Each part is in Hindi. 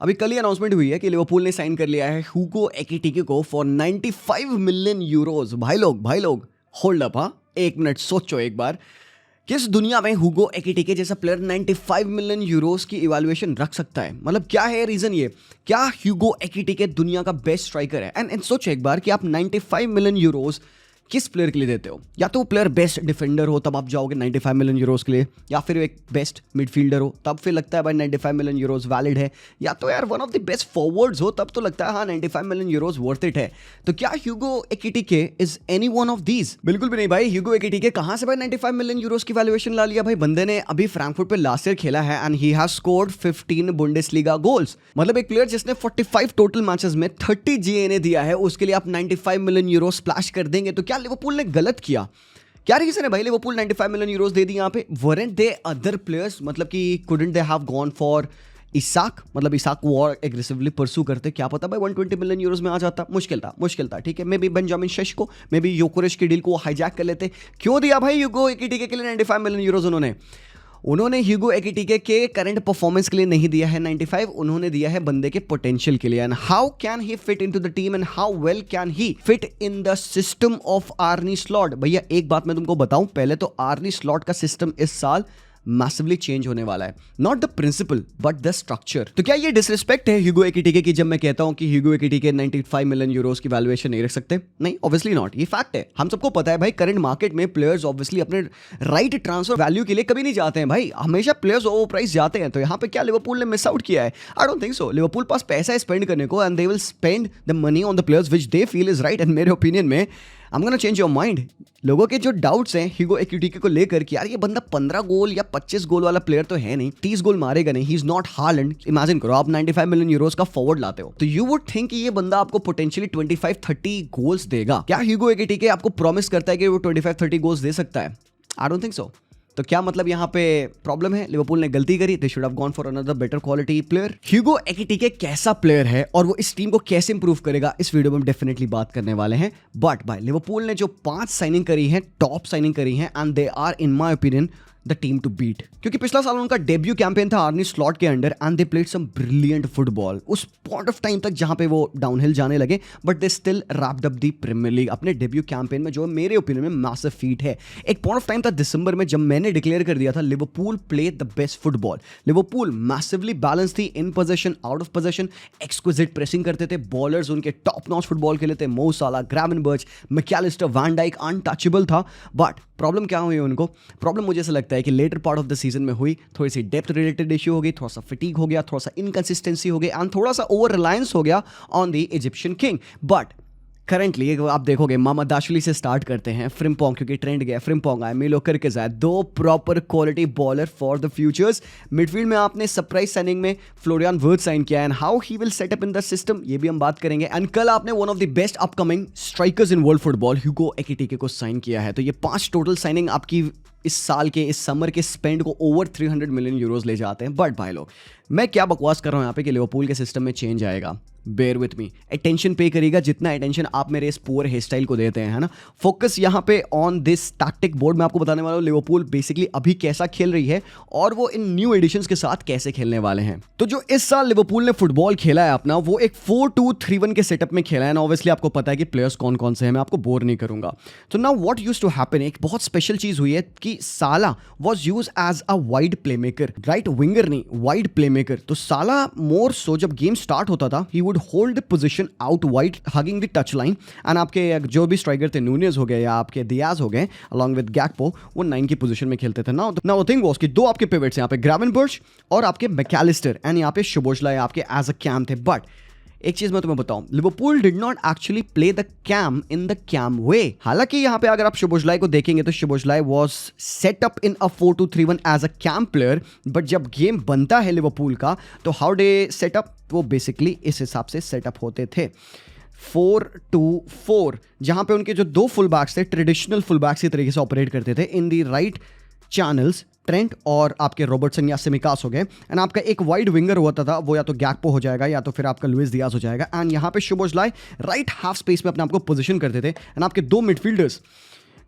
अभी कल ही अनाउंसमेंट हुई है कि लिवरपूल ने साइन कर लिया है हुगो एकिटिके को फॉर 95 मिलियन यूरोज। भाई लोग होल्ड अप। हाँ, एक मिनट सोचो एक बार, किस दुनिया में हुगो एकिटिके जैसा प्लेयर 95 मिलियन यूरोस की इवैल्यूएशन रख सकता है? मतलब क्या है रीजन? ये क्या हुगो एकिटिके दुनिया का बेस्ट स्ट्राइकर है? एंड सोचो एक बार कि आप 95 मिलियन यूरोस किस प्लेयर के लिए देते हो? या तो वो प्लेयर बेस्ट डिफेंडर हो तब आप जाओगे 95 मिलियन यूरोस के लिए, या फिर एक बेस्ट मिडफील्डर हो तब फिर लगता है भाई 95 मिलियन यूरोस वैलिड है, या तो यार one of the best forwards हो तब तो लगता है हाँ 95 मिलियन यूरोस वर्थ इट है। तो क्या हुगो एकिटिके is any one of these? बिल्कुल भी नहीं भाई। हुगो एकिटिके कहां से भाई 95 मिलियन यूरोस की वैल्यूएशन ला लिया? भाई बंदे ने अभी फ्रैंकफर्ट पे लास्ट ईयर खेला है and he has scored 15 Bundesliga goals. मतलब एक प्लेयर जिसने 45 टोटल मैचेस में 30 जीएनए दिया है उसके लिए आप 95 मिलियन यूरो स्प्लैश कर देंगे? तो क्या लिवरपूल ने गलत किया? क्या रीजन है भाई लिवरपूल 95 मिलियन यूरोस दे दी यहाँ पे? Weren't there other players? मतलब कि couldn't they have gone for Isak? मतलब इसाक को और एग्रेसिवली परसू करते, क्या पता भाई 120 मिलियन यूरोस में आ जाता। मुश्किल था ठीक है। Maybe Benjamin Sesko, maybe Gyokeres की डील को हाईजैक कर लेते। क्यों दिया भाई हुगो एकिटिके के लिए 95 मिलियन यूरोस? उन्होंने हुगो एकिटिके के करंट परफॉर्मेंस के लिए नहीं दिया है 95, उन्होंने दिया है बंदे के पोटेंशियल के लिए। And how can he fit into the team and how well can he fit in the system of Arnie slot? भैया एक बात मैं तुमको बताऊं, पहले तो आर्नी स्लॉट का सिस्टम इस साल मैसिवली चेंज होने वाला है। Not the principle but the structure. तो क्या ये डिसरिस्पेक्ट है हुगो एकिटिके की जब मैं कहता हूं कि हुगो एकिटिके 95 मिलियन यूरोस की वैल्यूएशन नहीं रख सकते? नहीं, ऑब्वियसली नॉट। ये फैक्ट है, हम सबको पता है भाई। करंट मार्केट में प्लेयर्स ऑब्वियसली अपने राइट ट्रांसफर वैल्यू के लिए कभी नहीं जाते हैं भाई, हमेशा प्लेयर्स ओवर प्राइस जाते हैं। तो यहाँ पे क्या लिवरपूल ने मिस आउट किया है? I don't think so. Liverpool पास पैसा है स्पेंड करने को and they will spend the money on the players which they feel is right. And मेरे ओपिनियन में I'm gonna change your mind। लोगों के जो डाउट्स हैं हुगो एकिटिके को लेकर कि यार ये बंदा 15 गोल या 25 गोल वाला प्लेयर तो है नहीं, 30 गोल मारेगा नहीं, he is not Holland. Imagine करो आप 95 मिलियन यूरोस का फॉरवर्ड लाते हो तो यू वुड थिंक कि ये बंदा आपको पोटेंशियली 25-30 गोल्स देगा। क्या हुगो एकिटिके आपको प्रॉमिस करता है कि वो 25-30 गोल्स दे सकता है? आई डोंट थिंक सो। तो क्या मतलब यहाँ पे प्रॉब्लम है? लिवरपूल ने गलती करी, they should have gone for another better quality player. हुगो एकिटिके कैसा प्लेयर है और वो इस टीम को कैसे इंप्रूव करेगा, इस वीडियो में हम डेफिनेटली बात करने वाले हैं। बट भाई लिवरपूल ने जो 5 साइनिंग करी है, टॉप साइनिंग करी है and they are in my opinion the team to beat. क्योंकि पिछला साल उनका डेब्यू कैंपेन था आर्नी स्लॉट के under and they played some brilliant football उस पॉइंट ऑफ टाइम तक जहां पे वो डाउनहिल जाने लगे, but they still wrapped up the Premier League अपने डेब्यू कैंपेन में, जो मेरे ओपिनियन में मैसिव फीट है। एक पॉइंट ऑफ टाइम था दिसंबर में जब मैंने डिक्लेयर कर दिया था Liverpool play the best football. Liverpool massively balance थी, in position, out of position, exquisite pressing करते थे, बॉलर्स उनके टॉप नॉच फुटबॉल खेले थे, Mo Salah, Gravenberch, Mac Allister, van Dijk untouchable था। बट प्रॉब्लम क्या हुई उनको? प्रॉब्लम मुझे ऐसा लगता है कि latter part of the season में हुई, थोड़ी सी डेप्थ रिलेटेड इश्यू हो गई, थोड़ा सा फटीग हो गया, थोड़ा सा इनकंसिस्टेंसी हो गई एंड थोड़ा सा ओवर रिलायंस हो गया on the Egyptian king. But currently आप देखोगे मामादाशली से स्टार्ट करते हैं, फ्रिम्पोंग क्योंकि ट्रेंड गया, फ्रिम्पोंग आए, मिलो करके जाए, 2 proper quality bowler for the futures. Midfield में आपने सरप्राइज साइनिंग में फ्लोरियन वर्थ साइन किया and how he will set up in the system ये भी हम बात करेंगे। एंड कल आपने one of the best upcoming strikers in world football हुगो एकिटिके को साइन किया है। तो ये 5 टोटल साइनिंग आपकी इस साल के, इस समर के स्पेंड को ओवर 300 मिलियन यूरोस ले जाते हैं। बट भाई लोग, मैं क्या बकवास कर रहा हूं यहाँ पे कि लिवरपूल के सिस्टम में चेंज आएगा। बेयर विथ मी, अटेंशन पे करिएगा जितना अटेंशन आप मेरे इस पूरे हेयर स्टाइल को देते हैं, है ना। फोकस यहाँ पे ऑन दिस टैक्टिक बोर्ड में आपको बताने वाला हूँ लिवरपूल बेसिकली अभी कैसा खेल रही है और वो इन न्यू एडिशंस के साथ कैसे खेलने वाले हैं। तो जो इस साल लिवरपूल ने फुटबॉल खेला है अपना, वो एक 4-2-3-1 के सेटअप में खेला है ना। ऑब्वियसली आपको पता है कि प्लेयर्स कौन कौन से हैं, मैं आपको बोर नहीं करूंगा। तो now what used to happen, एक बहुत स्पेशल चीज हुई है कि Salah was used as a wide playmaker, right winger नहीं, वाइड प्लेमेकर। तो साला मोर सो जब गेम स्टार्ट होता था he would hold the position out wide hugging the touch line and आपके जो भी स्ट्राइकर थे, नूनेज हो गए या आपके दियाज हो गए अलॉन्ग विद गैक्पो, वो 9 की पोजीशन में खेलते थे। नाउ द थिंग वाज कि 2 आपके पिवट्स यहाँ पे ग्रावेनबर्च और आपके मैकलिस्टर एंड यहाँ पे शुबोशलाई आपके एज अ कैम थे। बट एक चीज मैं तुम्हें बताऊं, Liverpool did not actually play the CAM in the CAM way. हालांकि यहां पे अगर आप शुबोशलाई को देखेंगे तो Szoboszlai was set up in a 4-2-3-1 as a CAM player, but जब गेम बनता है लिवरपूल का तो हाउ डे सेट अप, वो बेसिकली इस हिसाब से सेटअप होते थे 4-2-4, जहां पे उनके जो 2 फुल बैक्स थे ट्रेडिशनल फुल बैक्स की तरीके से ऑपरेट करते थे इन दी राइट चैनल्स, ट्रेंट और आपके रॉबर्टसन या सिमिकास हो गए एंड आपका एक वाइड विंगर होता था, वो या तो गैक्पो हो जाएगा या तो फिर आपका लुइस दियाज हो जाएगा एंड यहाँ पे शुबोशलाई राइट हाफ स्पेस में अपने आपको पोजीशन करते थे एंड आपके 2 मिडफील्डर्स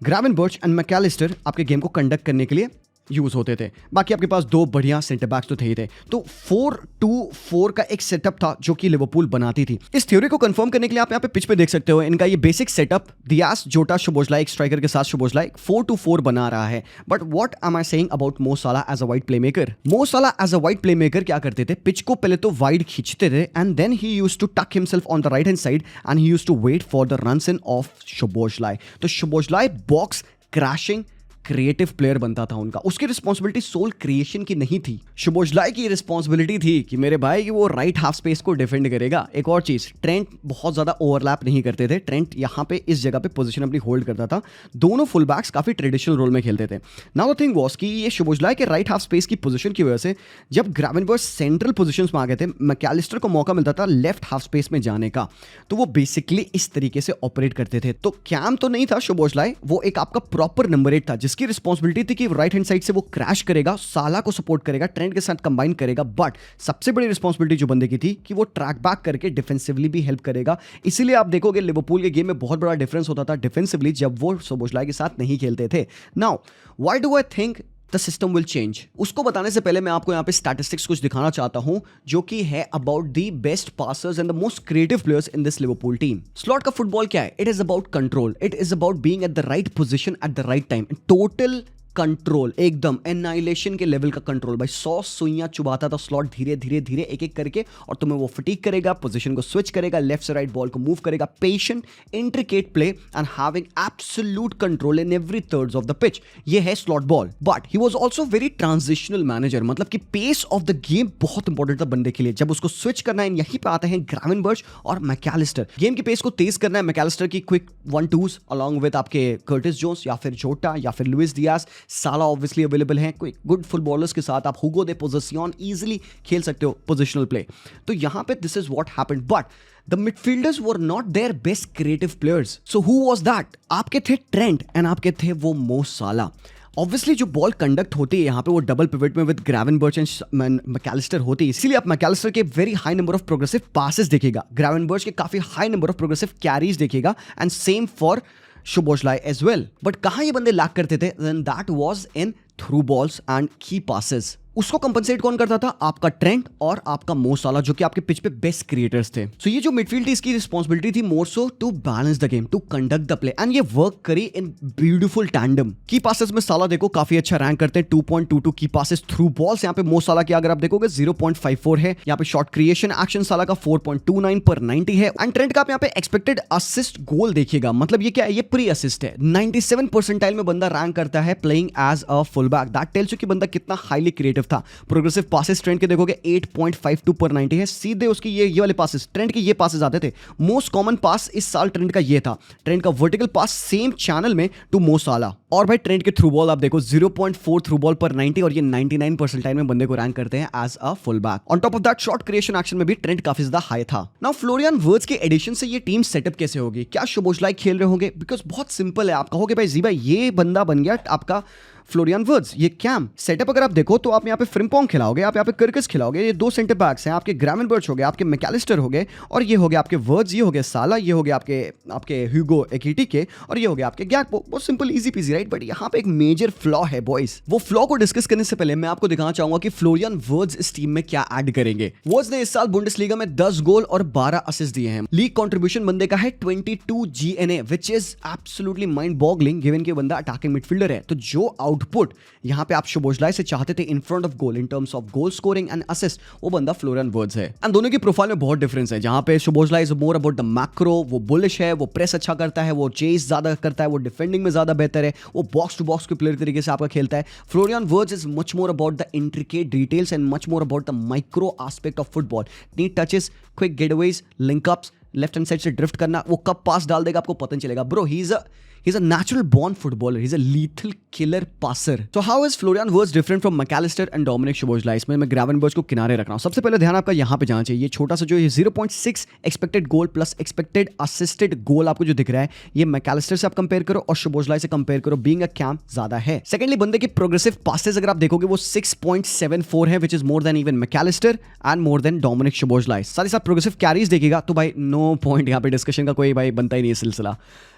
ग्रावेनबर्च एंड मैकलिस्टर आपके गेम को कंडक्ट करने के लिए यूज होते थे, बाकी आपके पास दो बढ़िया सेंटर बैक्स तो थे ही थे। तो 4-2-4 का एक सेटअप था जो कि लिवरपूल बनाती थी। इस थ्योरी को कंफर्म करने के लिए आप यहाँ पे पिच पे देख सकते हो इनका ये बेसिक सेटअप। दियास, जोटा, शोबोसलाई, एक स्ट्राइकर के साथ शोबोसलाई 4-2-4 बना रहा है। But what am I saying about मो साला एज अ वाइड प्लेमेकर? मो साला एज अ वाइड प्लेमेकर क्या करते थे, पिच को पहले तो वाइड खींचते थे and then he used to tuck himself on the right hand side and he used to wait for the runs in of Szoboszlai. तो Szoboszlai box crashing creative player बनता था उनका। उसकी रिस्पॉन्सिबिलिटी सोल क्रिएशन की नहीं थी, शोबोसलाई की रिस्पॉन्सिबिलिटी थी कि मेरे भाई कि वो राइट हाफ स्पेस को डिफेंड करेगा। एक और चीज, ट्रेंट बहुत ज्यादा ओवरलैप नहीं करते थे। ट्रेंट यहाँ पे इस जगह पे पोजीशन अपनी होल्ड करता था। दोनों फुल बैक्स काफी ट्रेडिशनल रोल में खेलते थे। नाउ द थिंग वाज कि ये शोबोसलाई के राइट हाफ स्पेस की पोजीशन की वजह से जब ग्रावेनबर्च सेंट्रल पोजीशंस में आ गए थे, मैकैलिस्टर को मौका मिलता था लेफ्ट हाफ स्पेस में जाने का, तो वो बेसिकली इस तरीके से ऑपरेट करते थे। तो कैम तो नहीं था शोबोसलाई, वो एक आपका प्रॉपर नंबर 8 था जिसकी रिस्पॉन्सिबिलिटी थी कि राइट हैंड साइड से वो क्रैश करेगा, साला को सपोर्ट करेगा, ट्रेंट के साथ कंबाइन करेगा। बट सबसे बड़ी रिस्पॉन्सिबिलिटी जो बंदे की थी कि वो ट्रैक बैक करके डिफेंसिवली भी हेल्प करेगा। इसीलिए आप देखोगे लिवरपूल के गेम में बहुत बड़ा डिफरेंस होता था डिफेंसिवली जब वो शोबोसलाई के साथ नहीं खेलते थे। Now why do I think the system will change? उसको बताने से पहले मैं आपको यहाँ पे स्टैटिस्टिक्स कुछ दिखाना चाहता हूँ जो कि है about the best passers and the most creative players in this Liverpool team. Slot का फुटबॉल क्या है? It is about control, it is about being at the right position at the right time. Total control, एकदम एनाइलेशन के लेवल का कंट्रोल। भाई 100 सुइयां चुबाता था स्लॉट धीरे धीरे धीरे एक एक करके, और तुम्हें वो फटीक करेगा, पोजीशन को स्विच करेगा, लेफ्ट से राइट बॉल को मूव करेगा। Patient, intricate play and having absolute control in every thirds of the pitch. ये है slot ball. But he was also very transitional manager, मतलब कि पेस ऑफ द गेम बहुत इंपॉर्टेंट था बंदे के लिए। जब उसको स्विच करना है, यहीं पे आते हैं ग्रावेनबर्च और मैकैलिस्टर। गेम की पेस को तेज करना है, मैकैलिस्टर की क्विक 1-2s अलॉन्ग विद आपके कर्टिस जोन्स या फिर जोटा या फिर लुइस डियास। साला ऑब्वियसली अवेलेबल हैं। कोई गुड फुटबॉलर्स के साथ आप हुगो दे पोजीशन इजीली खेल सकते हो, पोजिशनल प्ले। तो यहां पे this is what happened. But the midfielders were not their best creative players. So who was that? आपके थे ट्रेंट एंड आपके थे वो मो साला। ऑब्वियसली जो बॉल कंडक्ट होती है यहाँ पे वो डबल पिवट में विद ग्रावेनबर्च एंड मैकैलिस्टर होती है, इसीलिए आप मैकैलिस्टर के very high number of progressive passes देखिएगा, ग्रावेनबर्च के काफी high number of progressive carries देखिएगा, and same for Szoboszlai as well. But कहां ये बंदे लैक करते थे? Then that was in through balls and key passes. उसको कंपनसेट कौन करता था? आपका ट्रेंट और आपका मो साला, जो कि आपके पिच पे बेस्ट क्रिएटर्स थे। सो ये जो मिडफील्ड इसकी रिस्पॉन्सिबिलिटी थी more so to balance the game, to conduct the play, and ये वर्क करी in beautiful tandem. Key passes में साला देखो काफी अच्छा रैंक करते हैं, 2.22 की पासेस थ्रू बॉल्स। यहाँ पे मो साला की अगर आप देखोगे 0.54 है। यहाँ पे शॉट क्रिएशन एक्शन साला का 4.29 पर 90 है। एंड ट्रेंट का आप यहाँ पे एक्सपेक्टेड असिस्ट गोल देखिएगा, मतलब ये क्या है? ये प्री असिस्ट है। 97 परसेंटाइल में बंदा रैंक करता है playing as a full back. That tells you कि बंदा कितना हाईली क्रिएटिव था। प्रोग्रेसिव पासेस ट्रेंड के देखोगे 8.52 पर 90 है। सीधे उसकी ये वाले पासेस, ट्रेंड के ये पासेस आते थे। मोस्ट कॉमन पास इस साल ट्रेंड का ये था। ट्रेंड का वर्टिकल पास सेम चैनल में टू मो साला। और भाई ट्रेंड के थ्रू बॉल आप देखो 0.4 थ्रू बॉल पर 90, और ये 99 परसेंटाइल में बंदे को रैंक करते हैं as a full back. On top of that shot creation action में भी ट्रेंड काफी ज्यादा हाई था। नाउ फ्लोरियन वर्ड्स के एडिशन से ये टीम सेटअप कैसे होगी? क्या शोबोसलाई खेल रहे होंगे? बिकॉज बहुत सिंपल है। आप कहोगे भाई जी भाई ये बंदा बन गया आपका फ्लोरियन वर्ड्स, ये कैम सेटअप अगर आप देखो तो आप यहाँ पे फ्रिम्पोंग खिलाओगे, आप यहाँ पे कर्कस खिलाओगे। ये दो सेंटर बैक्स हैं आपके, ग्रावेनबर्च हो गए, आपके मैकैलिस्टर हो गए, और ये हो गए आपके वर्ड्स, ये हो गए साला, ये हो गए आपके ह्यूगो एकिटिके, और ये हो गया आपके गैक्पो। बहुत simple easy PG, right? But यहाँ पे एक मेजर फ्लॉ है बॉयज। वो फ्लॉ को डिस्कस करने से पहले मैं आपको दिखाना चाहूंगा कि फ्लोरियन वर्ड्स इस टीम में क्या ऐड करेंगे। वर्ड्स ने इस साल बुंडेसलीगा में 10 गोल और 12 असिस्ट दिए हैं। लीग कंट्रीब्यूशन बंदे का है 22 GNA, which is absolutely mind boggling given कि बंदा अटैकिंग मिडफील्डर है। तो जो आउटपुट यहाँ पे आप शोबोसलाई से चाहते थे in front of goal, in terms of goal scoring and assist, वो बंदा फ्लोरियन वर्ड्स है। एंड दोनों की प्रोफाइल में बहुत डिफरेंस है। जहां पे Szoboszlai is more about the macro, वो बुलिश है, वो प्रेस अच्छा करता है, वो चेस ज्यादा करता है, वो डिफेंडिंग में ज्यादा बेहतर है, वो बॉक्स टू बॉक्स के प्लेयर तरीके से आपका खेलता है। Florian Wirtz is much more about the intricate details and much more about the micro aspect of football. Neat touches, quick getaways, linkups, left hand side से ड्रिफ्ट करना, वो कब पास डाल देगा आपको पता नहीं चलेगा। Bro he is a natural born footballer. He's a lethal killer passer. So how is Florian Wirtz different from McAllister and Dominic Szoboszlai? इसमें मैं ग्रावेनबर्च को किनारे रख रहा हूँ। सबसे पहले ध्यान आपका यहाँ पे जाना चाहिए। ये छोटा सा जो ये 0.6 एक्सपेक्टेड गोल प्लस एक्सपेक्टेड असिस्टेड गोल आपको जो दिख रहा है, ये मैकैलिस्टर से आप कंपेयर करो और शोबोसलाई से कंपेयर करो, बीइंग अ कैम ज्यादा है। सेकेंडली बंदे के प्रोग्रेसिव पासेस अगर आप देखोगे वो 6.74 है, which is more than even Mac Allister and more than Dominik Szoboszlai. साथ ही साथ प्रोग्रेसिव कैरीज देखिएगा तो भाई नो नो पॉइंट यहाँ पे डिस्कशन का, कोई भाई बनता ही नहीं है सिलसिला।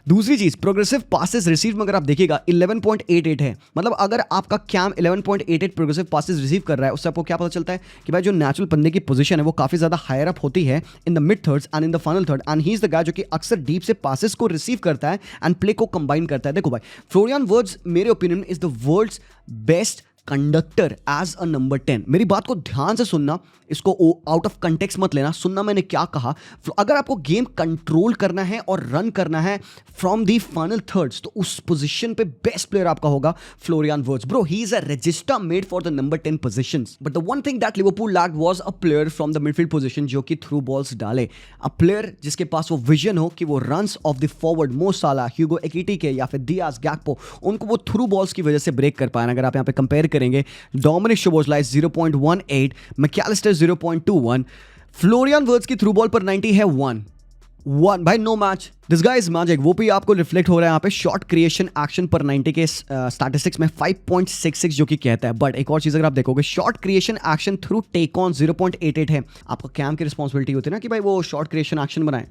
दूसरी चीज, प्रोग्रेसिव पासेस रिसीव में अगर आप देखिएगा 11.88 है, मतलब अगर आपका कैम 11.88 प्रोग्रेसिव पासेस रिसीव कर रहा है, उससे आपको क्या पता चलता है कि भाई जो नेचुरल बंदे की पोजीशन है वो काफी ज्यादा हायर अप होती है इन the mid thirds and in the final third, and he is the guy जो कि अक्सर डीप से पासेस को रिसीव करता है एंड प्ले को कंबाइन करता है। देखो भाई, फ्लोरियन वर्ड्स मेरे opinion is the world's best conductor as a number 10। मेरी बात को ध्यान से सुनना, इसको आउट ऑफ कंटेक्स्ट मत लेना, सुनना मैंने क्या कहा। अगर आपको गेम कंट्रोल करना है और रन करना है फ्रॉम दी फाइनल थर्ड्स, तो उस पोजीशन पे बेस्ट प्लेयर आपका होगा Florian words. Bro, he is a resistor made for the number 10 positions, but the one thing that Liverpool lacked was a player from the midfield position जो कि थ्रू बॉल्स डाले, अ प्लेयर जिसके पास वो विजन हो कि वो रन्स ऑफ द फॉरवर्ड मो साला, ह्यूगो एक्टिके या फिर डियाज गैक्पो, उनको वो थ्रू बॉल्स की वजह से ब्रेक कर पाए। अगर आप यहाँ पे कंपेयर करेंगे, Dominik Szoboszlai 0.18, Mac Allister 0.21, Florian Wirtz की थ्रू बॉल पर 90 है 1 भाई, no match, this guy is magic. वो भी आपको रिफ्लेक्ट हो रहा है यहाँ पे शॉर्ट क्रिएशन एक्शन पर 90 के स्टैटिस्टिक्स में 5.66 जो कि कहता है। बट एक और चीज अगर आप देखोगे, shot creation action through take on 0.88 है। आपका कैम की रिस्पॉन्सिबिलिटी होती है ना कि भाई वो शॉर्ट क्रिएशन एक्शन बनाए।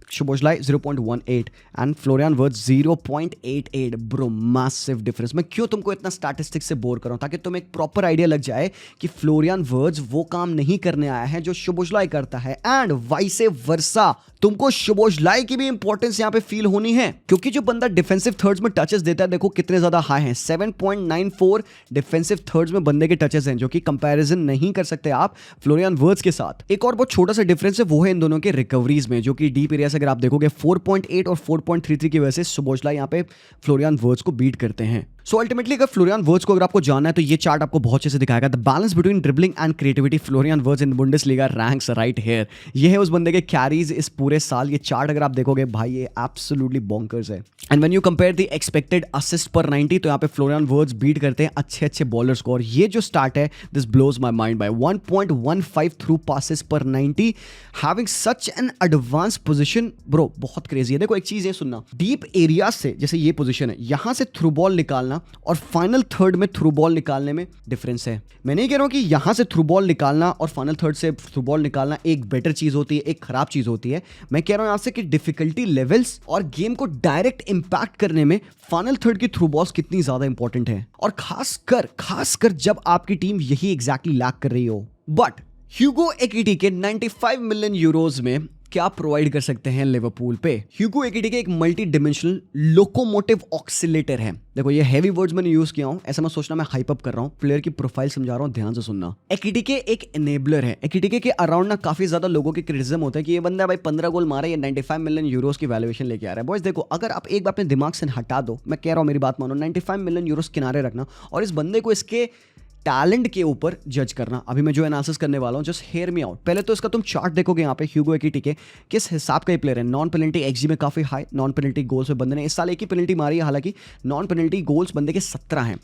Szoboszlai 0.18 and Florian words 0.88। Bro, massive difference. मैं क्यों तुमको इतना स्टैटिस्टिक्स से बोर कर रहा हूं, ताकि तुम्हें एक प्रॉपर आइडिया लग जाए कि फ्लोरियन वर्ड्स वो काम नहीं करने आया है जो Szoboszlai करता है, एंड वाइस वर्सा। तुमको Szoboszlai की भी इंपॉर्टेंस यहां पे फील होनी है, क्योंकि जो बंदा डिफेंसिव थर्ड्स में टचेस देता है, देखो कितने ज्यादा हाई हैं, 7.94 डिफेंसिव थर्ड्स में बंदे के टचेस हैं, जो कि कंपैरिजन नहीं कर सकते आप फ्लोरियन वर्ड्स के साथ। एक और बहुत छोटा सा डिफरेंस है, वो है इन दोनों के रिकवरीज में, जो कि डीप एरिया से अगर आप देखोगे 4.8 और 4.33 की वजह से Szoboszlai यहाँ पे फ्लोरियन वर्ड्स को बीट करते हैं। सो अल्टीमेटली अगर फ्लोरियन वर्ड्स को अगर आपको जानना है तो ये चार्ट आपको बहुत अच्छे से दिखाएगा। The balance between dribbling and creativity, Florian words in Bundesliga ranks right here. ये है उस बंदे के कैरीज इस पूरे साल। ये चार्ट अगर आप देखोगे भाई, ये एब्सोल्युटली बॉन्कर्स है। And when you compare the expected assist पर 90, तो यहाँ पे फ्लोरियन वर्ड्स बीट करते हैं अच्छे बॉलर्स को। और ये जो स्टार्ट है, this blows my mind by 1.15 through passes पर 90, having such an advanced position. Bro, बहुत क्रेजी है। देखो एक चीज ये सुनना, डीप एरिया से, जैसे ये पोजिशन है, यहां से थ्रू बॉल निकालना और फाइनल थर्ड में थ्रू बॉल निकालने में डिफरेंस है। मैं नहीं कह रहा हूं कि यहां से थ्रू बॉल निकालना और फाइनल थर्ड से थ्रू बॉल निकालना एक बेटर चीज होती है, एक खराब चीज होती है। मैं कह रहा हूं यहां से कि डिफिकल्टी लेवल्स और गेम को डायरेक्ट इंपैक्ट करने में फाइनल थर्ड की थ्रू बॉल्स कितनी ज्यादा इंपॉर्टेंट है, और खासकर जब आपकी टीम यही एग्जैक्टली लैक कर रही हो। बट ह्यूगो एक्टिके 95 मिलियन यूरोज में क्या प्रोवाइड कर सकते हैं लिवरपूल पे? ह्यूगो एक्टिके एक मल्टी डिमेंशनल लोकोमोटिव ऑक्सीलेटर है। देखो ये हैवी वर्ड्स मैंने यूज किया हूं, ऐसा मत सोचना मैं हाइप अप कर रहा हूं, प्लेयर की प्रोफाइल समझा रहा हूं, ध्यान से सुनना। एक्टिके एक एनेबलर है। एक्टिके के अराउंड ना काफी ज्यादा लोगों के क्रिटिसिज्म होता है कि ये बंदा भाई 15 गोल मारा, ये 95 मिलियन यूरोस की वैल्यूएशन लेके आ रहा है। बॉयज देखो, अगर आप एक बार अपने दिमाग से हटा दो, मैं कह रहा हूं मेरी बात मानो, 95 मिलियन यूरोस किनारे रखना और इस बंदे को इसके टैलेंट के ऊपर जज करना। अभी मैं जो एनालिसिस करने वाला हूं, जस्ट हेयर मी आउट। पहले तो इसका तुम चार्ट देखोगे यहाँ पे, ह्यूगो एक्टिके किस हिसाब का ये प्लेयर है। नॉन पेनल्टी एक्सजी में काफी हाई, नॉन पेनल्टी गोल्स में बंदे ने इस साल एक ही पेनल्टी मारी है, हालांकि नॉन पेनल्टी गोल्स बंदे के 17 हैं।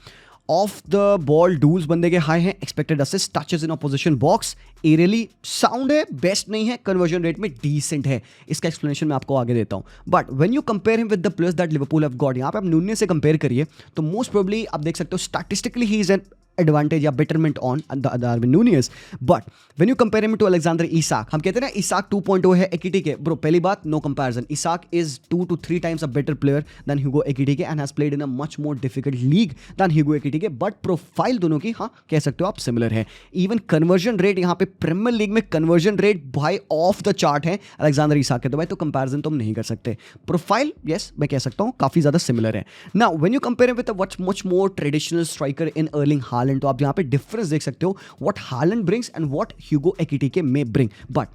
ऑफ द बॉल डूल्स बंदे के हाई हैं, expected assist, touches in opposition box aerially sound है, बेस्ट नहीं है, कन्वर्जन रेट में डिसेंट है। इसका एक्सप्लेनेशन मैं आपको आगे देता हूं। But when you compare him with the players that Liverpool have got, यहां पे आप नूने से कंपेयर करिए तो मोस्ट प्रोबेबली आप देख सकते हो statistically he is an advantage या betterment on Darwin Nunez. But when you compare him to Alexander Isak, हम कहते हैं ना इसाक 2.0 है एक्टिके। ब्रो, पहली बात, no comparison. Isak is 2 to 3 times a better player than Hugo Ekitike and has played in a much more difficult league than Hugo Ekitike. But profile दोनों की, हाँ कह सकते हो आप, सिमिलर है। इवन कन्वर्जन रेट यहाँ पे प्रीमियर लीग में कन्वर्जन रेट भाई ऑफ द चार्ट है अलेक्जेंडर इसाक के, तो भाई तो कंपैरिजन तुम नहीं कर सकते। प्रोफाइल यस मैं कह सकता हूँ काफी ज्यादा सिमिलर है। Now when you compare with much more traditional striker in Erling Haaland, तो आप यहाँ पे डिफरेंस देख सकते हो, what Haaland brings and what Hugo Ekitike may bring. But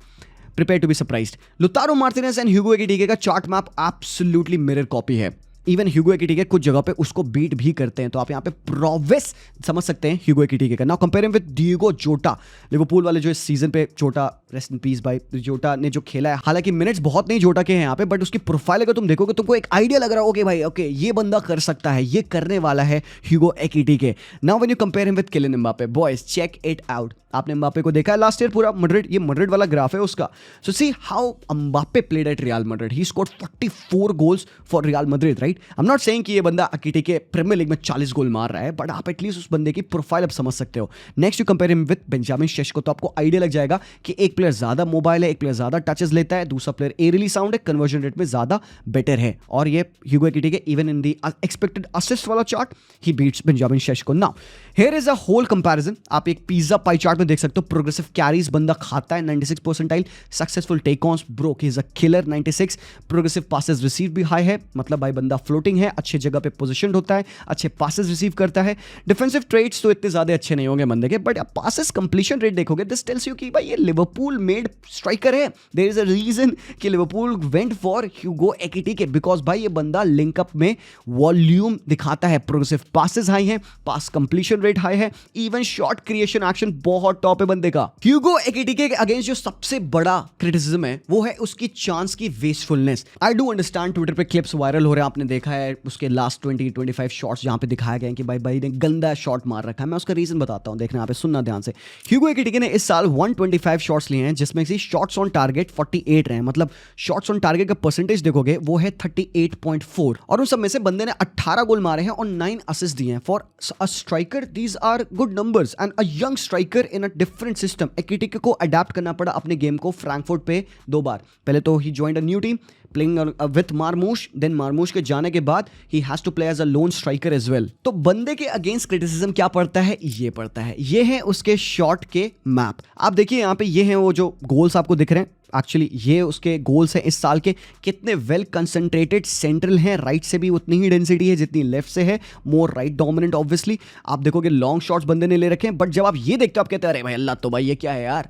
prepare to be surprised, Lautaro Martinez and Hugo Ekitike का chart map absolutely mirror copy है। इवन ह्यूगो एक्टिके कुछ जगह पे उसको बीट भी करते हैं, तो आप यहाँ पे प्रोग्रेस समझ सकते हैं ह्यूगो एक्टिके का। Now compare him with Diego जोटा, लिवरपूल वाले जो इस सीजन पे, जोटा रेस्ट इन पीस भाई, जोटा ने जो खेला है, हालांकि मिनट्स बहुत नहीं जोटा के हैं यहाँ पे, बट उसकी प्रोफाइल अगर तुम देखोगे तुमको एक आइडिया लग रहा होगा भाई ओके ये बंदा कर सकता है, ये करने वाला है Hugo Ekitike. Now when you compare him with Kylian Mbappe, boys check it out. आपने एम्बापे को देखा है लास्ट ईयर पूरा मैड्रिड, ये मैड्रिड वाला ग्राफ है उसका। So see how Mbappe played at Real Madrid, he scored 44 goals for Real Madrid, right. I am not saying कि ये बंदा एकीटिके प्रीमियर लीग में 40 गोल मार रहा है, बट आप एटलीस्ट उस बंदे की प्रोफाइल अब समझ सकते हो. Next you compare him with Benjamin Sesko, तो आपको आइडिया लग जाएगा कि एक प्लेयर ज्यादा मोबाइल है, एक प्लेयर ज्यादा टचेस लेता है, दूसरा प्लेयर एयरली साउंड है, कन्वर्जन रेट में ज्यादा बेटर है. और ये Hugo Ekitike even in the expected assist वाला चार्ट ही beats Benjamin Sesko. Now here is a whole comparison. आप एक पिज्जा पाई चार्ट में देख सकते हो. प्रोग्रेसिव कैरीज बंदा खाता है 96 percentile, successful take ons bro he is a killer 96, progressive passes receive भी हाई है, मतलब भाई बंदा फ्लोटिंग है, अच्छे जगह पे पोजीशनड होता है, अच्छे पासेस रिसीव करता है. डिफेंसिव ट्रेड्स तो इतने ज्यादा अच्छे नहीं होंगे बंदे के, बट पासेस कंप्लीशन रेट देखोगे दिस टेल्स यू कि भाई ये लिवरपूल मेड स्ट्राइकर है. देयर इज अ रीजन कि Liverpool went for Hugo Ekitike, because भाई ये बंदा लिंकअप में वॉल्यूम दिखाता है, प्रोग्रेसिव पासेस हाई है, पास कंप्लीशन रेट हाई है, इवन शॉट क्रिएशन एक्शन बहुत टॉप है बंदे का. ह्यूगो एकीटिके के अगेंस्ट जो सबसे बड़ा क्रिटिसिज्म है वो है उसकी चांस की वेस्टफुलनेस. आई डू अंडरस्टैंड ट्विटर पे क्लिप्स वायरल हो रहे हैं, आपने देखा है उसके लास्ट 20-25 शॉट्स जहां पे दिखाया गया है कि भाई ने गंदा शॉट मार रखा है. मैं उसका रीजन बताता हूं, देखना यहाँ पे, सुनना ध्यान से. ह्यूगो एकीटिके ने इस साल 125 शॉट्स लिए हैं, जिसमें से शॉट्स ऑन टारगेट 48 रहे हैं, मतलब शॉट्स ऑन टारगेट का परसेंटेज देखोगे वो है 38.4, और उन सब में से बंदे ने 18 गोल मारे हैं और 9 असिस्ट दिए हैं. For a striker these are good numbers and a young striker in a different system. Ekitike को अडैप्ट करना पड़ा अपने गेम को फ्रैंकफर्ट पे 2 बार. पहले तो ही joined a new team playing with Marmoush, then Marmoush के जाने के बाद he has to play as a lone striker as well. तो बंदे के अगेंस्ट क्रिटिसिज्म क्या पड़ता है, ये पड़ता है, ये है उसके शॉट के मैप. आप देखिए यहाँ पे ये हैं वो जो गोल्स आपको दिख रहे हैं, एक्चुअली ये उसके गोल्स हैं इस साल के. कितने वेल कंसंट्रेटेड सेंट्रल हैं, राइट से भी उतनी ही डेंसिटी है जितनी लेफ्ट से है, मोर राइट डोमिनेंट ऑब्वियसली. आप देखोगे लॉन्ग शॉट्स बंदे ने ले रखे हैं, बट जब आप ये देखते हो आप कहते हैं अरे भाई अल्लाह, तो भाई ये क्या है यार,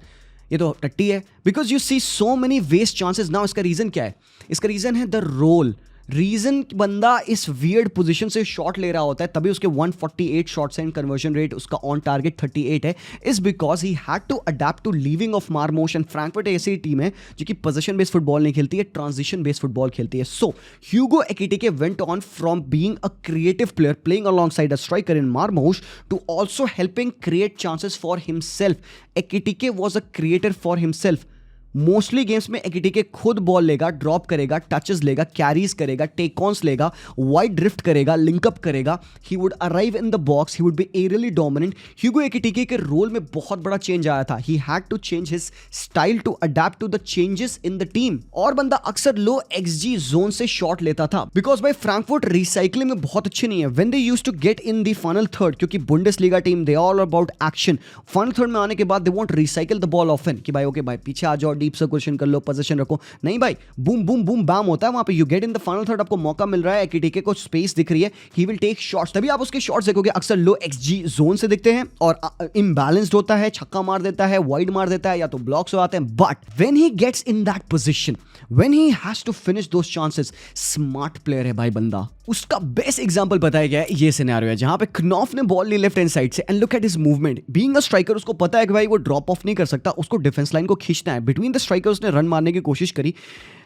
ये तो टट्टी है. Because you see so many waste chances. Now इसका रीजन क्या है, इसका रीजन है द रोल. रीजन बंदा इस वियर्ड पोजीशन से शॉट ले रहा होता है, तभी उसके 148 शॉट्स एंड कन्वर्जन रेट उसका ऑन टारगेट 38 है, is because he had to adapt to leaving of Marmoush. And Frankfurt ऐसी टीम है जो कि पोजीशन बेस्ड फुटबॉल नहीं खेलती है, ट्रांजिशन बेस्ड फुटबॉल खेलती है. So Hugo Ekitike went on from being a creative player playing alongside a striker in Marmoush to also helping create chances for himself. Ekitike was a creator for himself. Mostly games में एकीटिके खुद बॉल लेगा, ड्रॉप करेगा, टचेस लेगा, कैरीज करेगा, टेक ऑन्स लेगा, वाइड ड्रिफ्ट करेगा, लिंकअप करेगा. He would arrive in the box, he would be aerially dominant. Hugo Ekitike के रोल में बहुत बड़ा चेंज आया था. He had to change his style to adapt to the changes in the team. और बंदा अक्सर लो एक्सजी जोन से शॉट लेता था, बिकॉज भाई फ्रैंकफर्ट रिसाइकलिंग में बहुत अच्छे नहीं है. When they used to get in the final third, क्योंकि Bundesliga team they all about action, final third में आने के बाद they won't recycle the ball often कि भाई ओके भाई पीछे आ जाओ, डीप सर्कुलेशन कर लो, पोजीशन रखो. नहीं भाई, बूम बूम बूम बैम होता है वहां पे. You get in the final third, आपको मौका मिल रहा है, एकीटिके को स्पेस दिख रही है, ही विल टेक शॉट्स. तभी आप उसके शॉट्स देखोगे अक्सर लो एक्सजी जोन से दिखते हैं और इम्बैलेंस्ड होता है, छक्का मार देता है, वाइड मार देता है, या तो ब्लॉक्स हो आते हैं. But when he gets in that position, when he has to finish those chances, smart player है भाई बंदा. उसका बेस्ट एग्जांपल बताया गया है, ये सिनेरियो है जहां पे knopf ने बॉल ली लेफ्ट हैंड साइड से, and look at his movement. Being a striker उसको पता है कि भाई वो ड्रॉप ऑफ नहीं कर सकता, उसको डिफेंस लाइन को खींचना है. बिटवीन द स्ट्राइकर उसने रन मारने की कोशिश करी,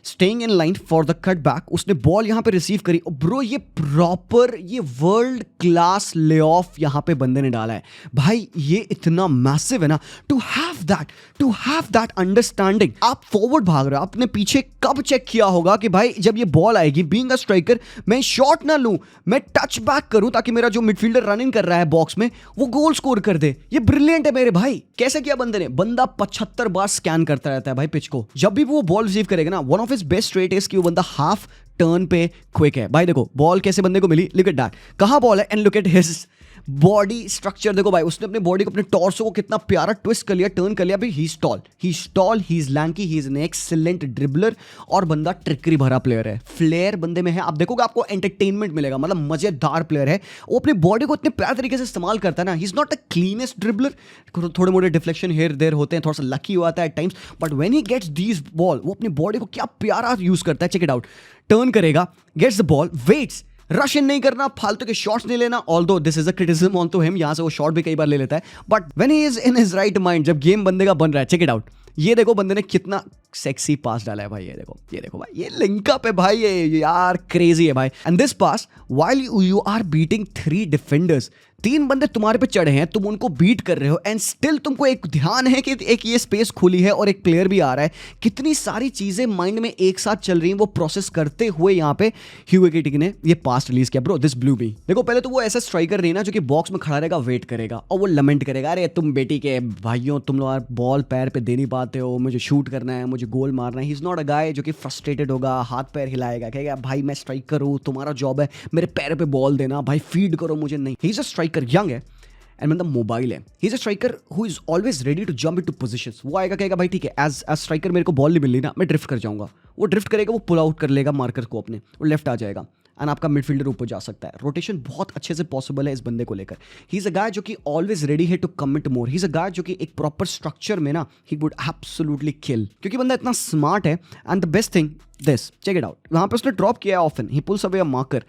staying in line for the cut back, उसने बॉल यहां पे रिसीव करी. ब्रो ये प्रॉपर, ये वर्ल्ड क्लास ले ऑफ यहां पे बंदे ने डाला है भाई. ये इतना मैसिव है ना, टू हैव दैट अंडरस्टैंडिंग. आप फॉरवर्ड भाग रहे हो, आपने पीछे कब चेक किया होगा कि भाई जब ये बॉल आएगी, बीइंग अ स्ट्राइकर मैं शॉट ना लूं, मैं टच बैक करूं ताकि मेरा जो मिडफील्डर रनिंग कर रहा है बॉक्स में वो गोल स्कोर कर दे. ये ब्रिलियंट है मेरे भाई. कैसे किया बंदे ने, बंदा 75 बार स्कैन करता रहता है भाई पिच को. जब भी वो बॉल रिसीव करेगा ना, one of his best trait is कि वो बंदा हाफ टर्न पे क्विक है. भाई देखो बॉल कैसे बंदे को मिली, लुक एट दैट, कहां बॉल है, and look at his body structure. देखो भाई उसने अपने बॉडी को, अपने टॉर्सो को कितना प्यारा ट्विस्ट कर लिया, टर्न कर लिया. भाई he is tall, he is lanky, he is an excellent dribbler, और बंदा ट्रिकरी भरा प्लेयर है. फ्लेयर बंदे में है, आप देखोगे आपको एंटरटेनमेंट मिलेगा, मतलब मजेदार प्लेयर है. वो अपनी बॉडी को इतने प्यारे तरीके से इस्तेमाल करता है ना. ही is not a cleanest dribbler, थोड़े मोटे डिफ्लेक्शन हेयर देयर होते हैं, थोड़ा सा लकी हुआ है at times, but when he gets these ball, वो अपनी बॉडी को क्या प्यारा यूज करता है. चेक इट आउट, टर्न करेगा, gets the ball, waits, rush in नहीं करना, फालतू के शॉट्स नहीं लेना. Although this is a criticism on to him, यहां से वो शॉट भी कई बार ले लेता है, but when he is in his right mind, जब गेम बंदे का बन रहा है, चेक इट आउट. ये देखो बंदे ने कितना सेक्सी पास डाला है भाई. ये देखो भाई, ये लिंकअप है भाई, ये यार क्रेजी है भाई. And this pass while you are beating 3 defenders, 3 बंदे तुम्हारे पे चढ़े हैं, तुम उनको बीट कर रहे हो एंड स्टिल तुमको एक ध्यान है कि एक ये स्पेस खुली है और एक प्लेयर भी आ रहा है। कितनी सारी चीजें माइंड में एक साथ चल रही हैं, वो प्रोसेस करते हुए यहाँ पे ह्यूगो एकिटिक ने ये पास रिलीज किया। ब्रो दिस ब्लू मी, देखो पहले तो वो ऐसा स्ट्राइकर नहीं ना जो कि बॉक्स में खड़ा रहेगा, वेट करेगा और वो लमेंट करेगा, अरे तुम बेटी के भाइयों, तुम लोग बॉल पैर पे दे नहीं पाते हो, मुझे शूट करना है, मुझे गोल मारना है। He is not a guy जो कि फ्रस्ट्रेटेड होगा, हाथ पैर हिलाएगा, कहेगा भाई मैं स्ट्राइकर हूँ, तुम्हारा जॉब है मेरे पैर पे बॉल देना, भाई फीड करो मुझे। नहीं, he is a striker, young है एंड मतलब मोबाइल है। He is a striker who is always ready to jump into positions. वो आएगा कहेगा भाई ठीक है, एज स्ट्राइकर मेरे को बॉल नहीं मिल रही ना, मैं ड्रिफ्ट कर जाऊंगा। वो ड्रिफ्ट करेगा, वो पुल आउट कर लेगा मार्कर को अपने, वो लेफ्ट आ जाएगा एंड आपका मिडफील्डर ऊपर जा सकता है। रोटेशन बहुत अच्छे से पॉसिबल है इस बंदे को लेकर। ही इज अ गाय जो कि ऑलवेज रेडी है to commit more. He is a guy जो कि एक प्रॉपर स्ट्रक्चर में ना ही वुड एब्सोल्युटली किल, क्योंकि बंदा इतना स्मार्ट है। And the best thing this, check it out, वहां पे उसने ड्रॉप किया है often, he pulls away a marker,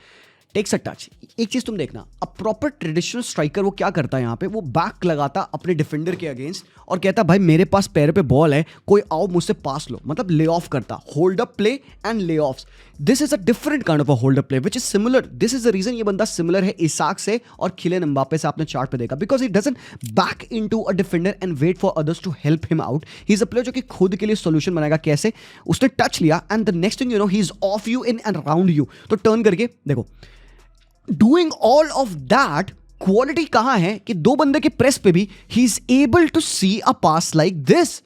takes a touch. एक चीज तुम देखना, अ प्रॉपर ट्रेडिशनल स्ट्राइकर वो क्या करता है यहाँ पे, वो बैक लगाता अपने डिफेंडर के अगेंस्ट और कहता भाई मेरे पास पैर पे बॉल है, कोई आओ मुझसे पास लो, मतलब ले ऑफ करता, hold up play and lay offs. This is a different kind of a hold up play which is similar. This is the reason ये बंदा सिमिलर है इसाक से और किलियन एम्बापे से, आपने चार्ट पे देखा, because he doesn't back into a defender and wait for others to help him out. He is a player जो कि खुद के लिए सोल्यूशन बनाएगा। कैसे? उसने टच लिया and the next thing you know he is off you in and around you, तो टर्न करके देखो, doing all of that, quality कहां है कि 2 बंदे के प्रेस पे भी he is able to see a pass like this.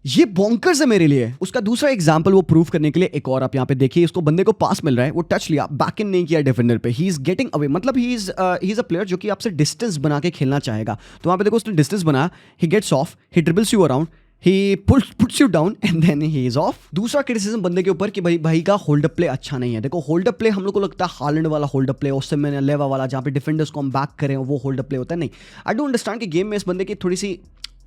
ये बॉन्कर्स है मेरे लिए। उसका दूसरा एग्जांपल वो प्रूव करने के लिए एक और आप यहां पे देखिए, इसको बंदे को पास मिल रहा है, वो टच लिया, बैक इन नहीं किया डिफेंडर पे, ही इज गेटिंग अवे, मतलब ही इज अ प्लेयर जो कि आपसे डिस्टेंस बना के खेलना चाहेगा। तो वहां पे देखो उसने डिस्टेंस बनाया, he gets off, he dribbles you around, he puts you down and then he is off। दूसरा क्रिटिसिज्म बंदे के ऊपर कि भाई का होल्ड अप प्ले अच्छा नहीं है। देखो होल्ड अप प्ले हम लोग को लगता है हालैंड वाला होल्ड अप प्ले, उससे मैंने लेवा वाला जहाँ पे डिफेंडर्स को हम बैक करें वो होल्ड अप प्ले होता है। नहीं, आई डोंट अंडरस्टैंड कि गेम में इस बंदे की थोड़ी सी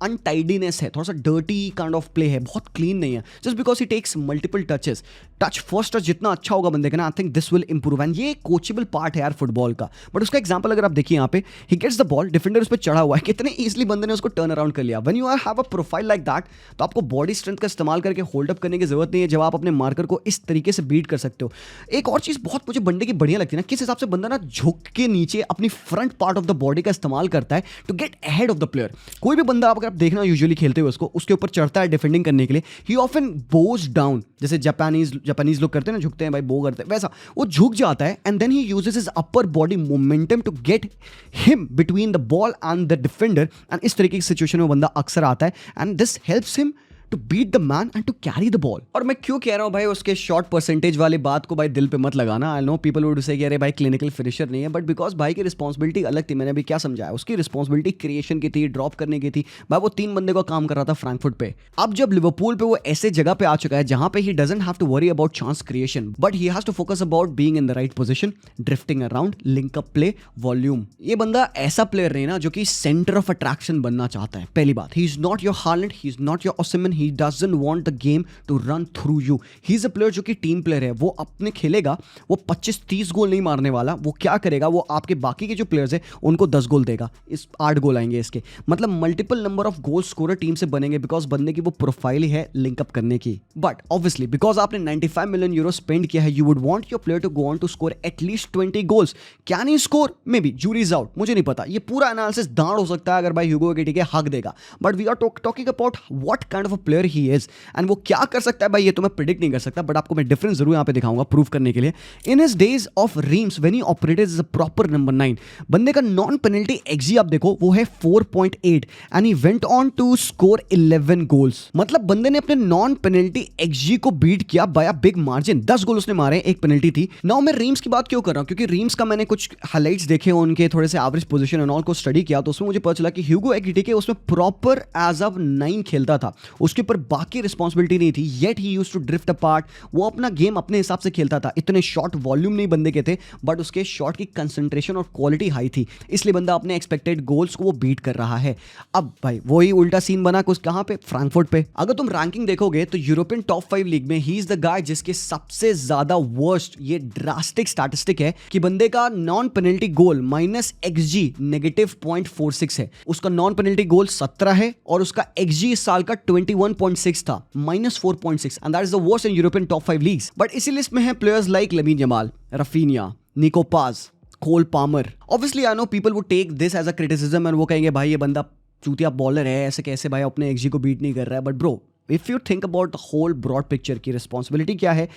अनटाइडीनेस है, थोड़ा सा डर्टी काइंड ऑफ प्ले है, बहुत क्लीन नहीं है, just because he takes multiple touches. Touch first touch जितना अच्छा होगा बंदे का ना, I think this will improve and ये कोचेबल पार्ट है यार फुटबॉल का। बट उसका एग्जांपल अगर आप देखिए यहाँ पे, he gets the ball, defender उस पर चढ़ा हुआ है, कितने ईजिली बंदे ने उसको टर्न अराउंड कर लिया। When you have a profile like that, तो आपको बॉडी स्ट्रेंथ का इस्तेमाल करके होल्ड अप करने की जरूरत नहीं है, जब आप अपने मार्कर को इस तरीके से बीट कर सकते हो। एक और चीज बहुत मुझे बंदे की बढ़िया लगती है ना, किस हिसाब से बंदा ना झुक के नीचे अपनी front part of the body का इस्तेमाल करता है to get ahead of the player. कोई भी बंदा अगर आप देखना यूजुअली खेलते हुए उसको, उसके ऊपर चढ़ता है डिफेंडिंग करने के लिए, ही ऑफन बोज डाउन, जैसे जापानीज लोग करते हैं ना, झुकते हैं भाई, बो करते हैं, वैसा वो झुक जाता है and then he uses his upper body momentum to get him between the ball and the defender. And इस तरीके की सिचुएशन में बंदा अक्सर आता है and this helps him to beat the man and to carry the ball। और मैं क्यों कह रहा हूं भाई उसके शॉट परसेंटेज वाली बात को भाई दिल पे मत लगाना। आई नो पीपल वुड से कि अरे भाई क्लिनिकल फिनिशर नहीं है, बट बिकॉज भाई की रिस्पॉन्सिबिलिटी अलग थी। मैंने अभी क्या समझाया, उसकी रिस्पॉन्सिबिलिटी क्रिएशन की थी, ड्रॉप करने की थी। भाई वो 3 बंदे को काम कर रहा था फ्रैंकफर्ट पे। अब जब लिवरपूल पे वो ऐसे जगह पे आ चुका है जहां पे he doesn't have to worry about chance creation, but he has to focus about being in the right position, drifting around, link up play, volume. ये बंदा ऐसा प्लेयर नहीं ना जो कि सेंटर ऑफ अट्रैक्शन बनना चाहता है। पहली बात, he is not your Haaland, he is not your Osimhen, he doesn't want the game to run through you. He is a player जो कि टीम प्लेयर है, वो अपने खेलेगा, वो 25-30 गोल नहीं मारने वाला। वो क्या करेगा, वो आपके बाकी के जो प्लेयर्स हैं उनको 10 गोल देगा, इस 8 गोल आएंगे इसके, मतलब multiple number of goal scorer team से बनेंगे, बिकॉज बंदे की वो प्रोफाइल ही है लिंकअप करने की। बट ऑब्वियसली बिकॉज आपने 95 मिलियन यूरो स्पेंड किया है, you would want your player to go on to score at least 20 goals. Can he score? Maybe, jury's out, मुझे नहीं पता। ये पूरा एनालिसिस दांड़ हो सकता है अगर भाई ह्यूगो एकिटिक हक देगा, but we are talking about what kind of a player he is and वो क्या कर सकता है भाई, ये तो मैं प्रेडिक्ट नहीं कर सकता, बट आपको मैं डिफरेंस जरूर यहां पे दिखाऊंगा प्रूव करने के लिए। In his days of Reims when he operated as a proper number 9, बंदे का नॉन पेनल्टी एक्सजी आप देखो वो है 4.8 and he went on to score 11 goals. मतलब बंदे ने अपने नॉन पेनल्टी एक्सजी को बीट किया by a big margin. 10 goal उसने मारे, 1 पेनल्टी थी। नाउ मैं रीम्स की बात क्यों कर रहा हूं, क्योंकि रीम्स का मैंने कुछ हाइलाइट्स देखे, उनके थोड़े से एवरेज पोजीशन एंड ऑल को स्टडी किया, तो उसमें मुझे पता चला कि ह्यूगो एकिटिक उसमें प्रॉपर एज ऑफ 9 खेलता था, उसके ऊपर बाकी रिस्पॉन्सिबिलिटी नहीं थी, yet he used to drift apart. वो अपना गेम अपने हिसाब से खेलता था। इतने शॉट वॉल्यूम नहीं बंदे के थे, बट उसके शॉट की कंसंट्रेशन और क्वालिटी हाई थी, इसलिए बंदा अपने एक्सपेक्टेड गोल्स को वो बीट कर रहा है। अब भाई वही उल्टा सीन बना कुछ कहां पे, फ्रैंकफर्ट पे। अगर तुम रैंकिंग देखोगे तो यूरोपियन टॉप 5 लीग में ही इज द गाय जिसके सबसे ज्यादा वर्स्ट ये ड्रास्टिक स्टैटिस्टिक है कि बंदे का नॉन पेनल्टी गोल माइनस एक्सजी -0.46 है। उसका नॉन पेनल्टी गोल 17 है और उसका एक्सजी इस साल का 21.6 था, -4.6, and that is the worst in European top 5 leagues। But इसी लिस्ट में है players like Lamine Yamal, Raphinha, Nico Paz, Cole Palmer. Obviously I know people would take this as a criticism and वो कहेंगे भाई ये बंदा चूतिया बॉलर है, ऐसे कैसे भाई अपने एक्सजी को बीट नहीं कर रहा है। But bro, if you think about the whole broad picture की रिस्पॉन्सिबिलिटी क्या है,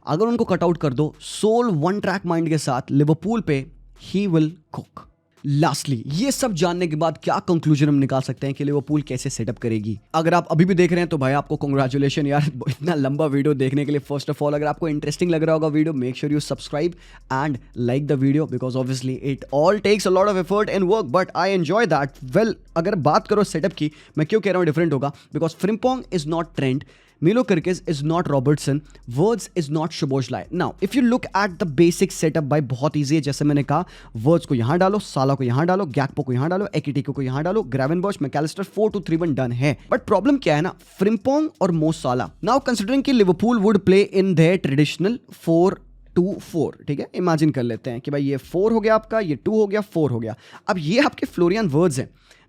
अगर उनको कट आउट कर दो सोल वन ट्रैक माइंड के साथ लिवरपूल पे, ही विल कुक। लास्टली, ये सब जानने के बाद क्या कंक्लूजन हम निकाल सकते हैं कि लिवरपूल कैसे सेटअप करेगी। अगर आप अभी भी देख रहे हैं तो भाई आपको कांग्रेचुलेशन यार, इतना लंबा वीडियो देखने के लिए। फर्स्ट ऑफ ऑल, अगर आपको इंटरेस्टिंग लग रहा होगा video, make sure you subscribe and like the video, because obviously it all takes a lot of effort and work, but I enjoy that. Well, अगर बात करो सेटअप की, मैं क्यों कह रहा हूँ डिफरेंट होगा, because Frimpong is not trend, Milo Kirkis is not Robertson, Words is not Szoboszlai. Now, if you look at the basic setup भाई बहुत ईजी है। जैसे मैंने कहा, Words को यहाँ डालो, साला को यहाँ डालो, गैक्पो को यहाँ डालो, एकिटिको को यहाँ डालो, ग्रेवेनबर्च, मैकलिस्टर, 4-2-3-1 डन है। बट प्रॉब्लम क्या है ना, फ्रिम्पोंग और मो साला। नाउ कंसिडरिंग कि Liverpool would play in their traditional 4-2-4, ठीक है, इमेजिन कर लेते हैं कि भाई ये 4 हो गया आपका, ये 2 हो गया, 4 हो गया। अब ये आपके फ्लोरियन वर्ड्स हैं।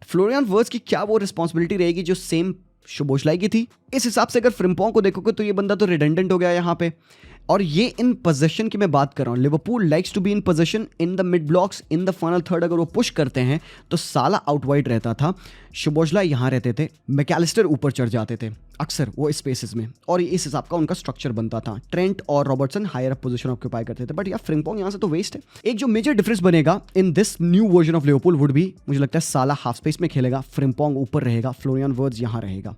फ्लोरियन वर्ड्स की क्या वो रिस्पॉन्सिबिलिटी रहेगी जो सेम शोबोशलाई की थी? इस हिसाब से अगर फ्रिम्पोंग को देखोगे तो ये बंदा तो रिडेंडेंट हो गया यहाँ पे। और ये इन पोजीशन की मैं बात कर रहा हूँ, Liverpool likes to be in position in the mid blocks in the final third. अगर वो पुश करते हैं तो साला आउट वाइड रहता था, शोबोशलाई यहाँ रहते थे, मैकलिस्टर ऊपर चढ़ जाते थे अक्सर वो स्पेसेस में, और इस हिसाब का उनका स्ट्रक्चर बनता था। ट्रेंट और Robertson higher up position occupy करते थे। बट यार फ्रिम्पोंग यहाँ से तो वेस्ट है। एक जो मेजर डिफरेंस बनेगा in this new version of Liverpool would be, मुझे लगता है साला हाफ स्पेस में खेलेगा, फ्रिम्पोंग ऊपर रहेगा, फ्लोरियन वर्ड्स यहाँ रहेगा।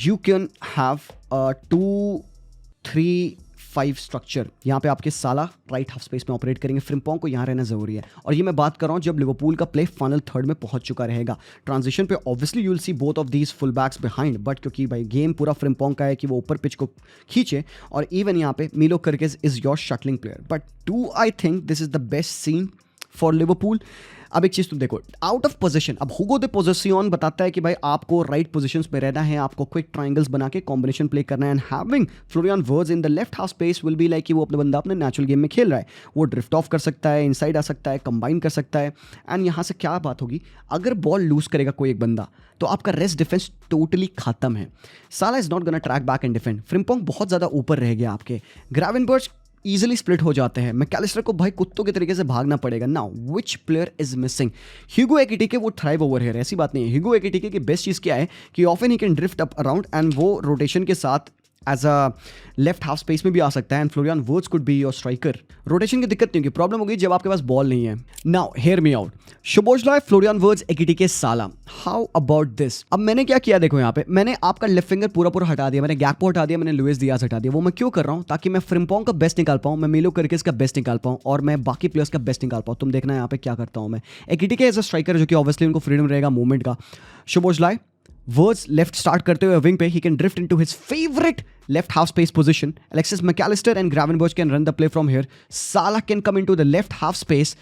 You can have a 2-3-5 structure. यहाँ पे आपके साला राइट हाफ स्पेस में ऑपरेट करेंगे, फ्रिम्पोंग को यहाँ रहना जरूरी है। और ये मैं बात कर रहा हूँ जब लिवरपूल का प्ले फाइनल थर्ड में पहुंच चुका रहेगा। ट्रांजिशन पे obviously you will see both of these full backs behind, but क्योंकि भाई गेम पूरा फ्रिम्पोंग का है कि वो ऊपर पिच को खींचे, और इवन यहाँ पे Milos Kerkez is your shuttling player. But I think this is the best scene for Liverpool. अब एक चीज तुम देखो, आउट ऑफ पोजीशन, अब हुगो दे पोजीशन बताता है कि भाई आपको राइट पोजीशंस में रहना है, आपको क्विक ट्रायंगल्स बना के कॉम्बिनेशन प्ले करना है। And having Florian words in the left half space will be like कि वो अपना बंदा अपने नेचुरल गेम में खेल रहा है, वो ड्रिफ्ट ऑफ कर सकता है, इनसाइड आ सकता है, कंबाइन कर सकता है। एंड यहाँ से क्या बात होगी, अगर बॉल लूज करेगा कोई एक बंदा तो आपका रेस्ट डिफेंस टोटली खत्म है। साला is not gonna track back and defend. Frimpong बहुत ज्यादा ऊपर रह गया आपके, ग्रेवेनबर्च ईजिली स्प्लिट हो जाते हैं, मैकलिस्टर को भाई कुत्तों के तरीके से भागना पड़ेगा। Now which player is missing? ह्यूगो एकिटिके वो थ्राइव ओवर हियर, ऐसी बात नहीं है। ह्यूगो एकिटिके की बेस्ट चीज़ क्या है कि often he can drift up around and वो रोटेशन के साथ as a left half space में भी आ सकता है। And Florian Wirtz could be your striker. Rotation की दिक्कत नहीं होगी, प्रॉब्लम होगी जब आपके पास बॉल नहीं है। Now hear me out, Szoboszlai, Florian Wirtz, Ekitike, साला, हाउ अबाउट दिस? अब मैंने क्या किया देखो, यहाँ पे मैंने आपका लेफ्ट फिंगर पूरा हटा दिया, मैंने गैक्पो हटा दिया, मैंने लुइस दियाज हटा दिया। वो मैं क्यों कर रहा हूँ? ताकि मैं फ्रिम्पोंग का बेस्ट निकाल पाऊँ, मैं मिलो किर्गिज का बेस्ट निकाल पाऊँ, और मैं बाकी प्लेयर्स का बेस्ट निकाल पाऊँ। तुम देखना यहाँ पे क्या करता हूँ मैं। एकिटिके एज अ स्ट्राइकर जो कि ऑब्वियसली उनको फ्रीडम रहेगा मूवमेंट का। शोबोशलाई वर्ड्स लेफ्ट स्टार्ट करते हुए विंग पे, ही can drift into his favourite left half space position. Alexis McAllister and Gravenberch can run the play from here. Salah can come into the left half space.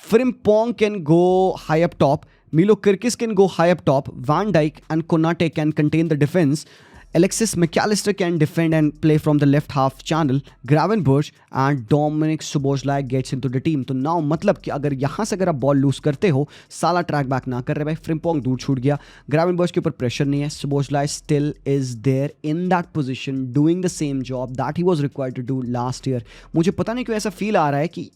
Frimpong can go high up top. Milo Kirkis can go high up top. Van Dijk and Konate can contain the defense. Alexis McAllister can defend and play from the left half channel. Gravenberch and Dominic Szoboszlai gets into the team. तो now मतलब कि अगर यहाँ से अगर आप बॉल लूज करते हो, साला ट्रैक बैक ना कर रहे भाई, फ्रिम्पोंग दूर छूट गया, ग्रेवेनबर्च के ऊपर प्रेशर नहीं है, Szoboszlai still is there in that position doing the same job that he was required to do last year. मुझे पता नहीं क्यों ऐसा फील आ रहा है कि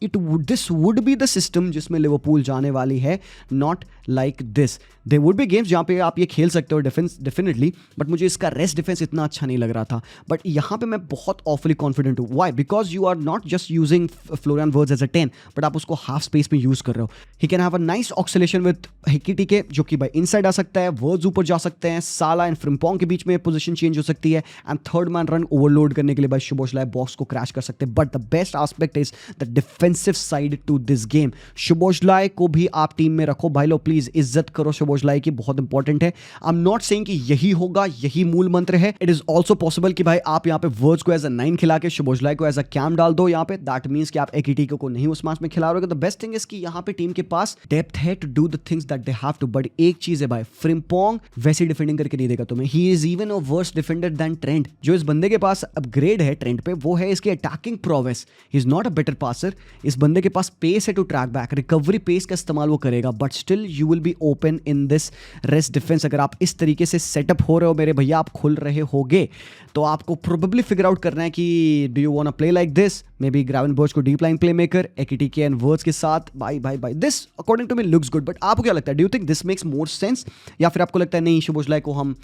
this would be the system जिसमें लिवरपूल जाने वाली है, not like this. There would be games जहाँ पे आप ये खेल सकते हो डिफेंस डेफिनेटली, बट मुझे इसका रेस्ट डिफेंस इतना अच्छा नहीं लग रहा था। बट यहाँ पे मैं बहुत ऑफली कॉन्फिडेंट हूँ। Why? Because you are not just using Florian Wirtz as a 10, but आप उसको हाफ स्पेस में यूज कर रहे हो। He can have a nice oscillation with Ekitike जो कि भाई इनसाइड आ सकता है, वर्ड्स ऊपर जा सकते हैं, साला एंड फ्रिम्पोंग के बीच में पोजीशन चेंज हो सकती है, and third man run overload करने के लिए भाई शोबोशलाई बॉक्स को क्रैश कर सकते हैं। But the best aspect is the defensive side to this game. Szoboszlai को भी आप टीम में रखो भाई लोग, प्लीज इज्जत करो शोबोशलाई की, बहुत इंपॉर्टेंट है। आई एम नॉट सेइंग कि यही होगा, यही मूल मंत्र है। इट इज ऑल्सो पॉसिबल कि भाई आप यहाँ पे वर्ड्स को एज अ 9 खिला के शोबोशलाई को एज अ कैम डाल दो यहाँ पे, दैट मींस कि आप एकिटिके को नहीं उस मैच में खिला रहे हो। द बेस्ट थिंग इज कि यहाँ पे टीम के पास डेप्थ है to do the things that they have to. But एक चीज है भाई, फ्रिम्पोंग वैसी डिफेंडिंग करके नहीं देगा तुम्हें। He is even a worse defender than Trent. जो इस बंदे के पास अपग्रेड है ट्रेंट पे, वो है इसकी attacking prowess. He is not a better passer. इस बंदे के पास पेस है to track back, recovery pace का इस्तेमाल वो करेगा, but still you will be open in this rest defence. अगर आप इस तरीके से सेटअप हो रहे हो मेरे भैया, आप खुल रहे होगे तो आपको प्रोबेबली फिगर आउट करना है कि do you want play like this, maybe Gravenberch को deep line playmaker Ekitike and Wirtz के साथ। भाई this according to me looks good, but आपको क्या लगता है? Do you think this makes more sense, या फिर आपको लगता है नहीं शुभोजलाई को हम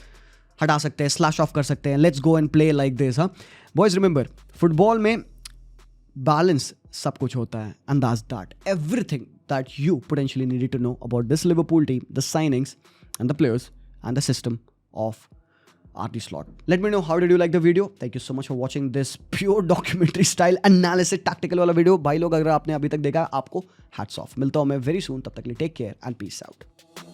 हटा सकते हैं, स्लैश ऑफ कर सकते हैं, let's go and play like this? हाँ बॉयज, रिमेंबर फुटबॉल में बैलेंस सब कुछ होता है, and that's that. Everything that you potentially needed to know about this Liverpool team, the signings and the players and the system of Arne Slot. Let me know how did you like the video. Thank you so much for watching this pure documentary style analysis tactical वाला video. भाई लोग अगर आपने अभी तक देखा आपको hats off. मिलता हूँ मैं very soon. तब तक के लिए take care and peace out.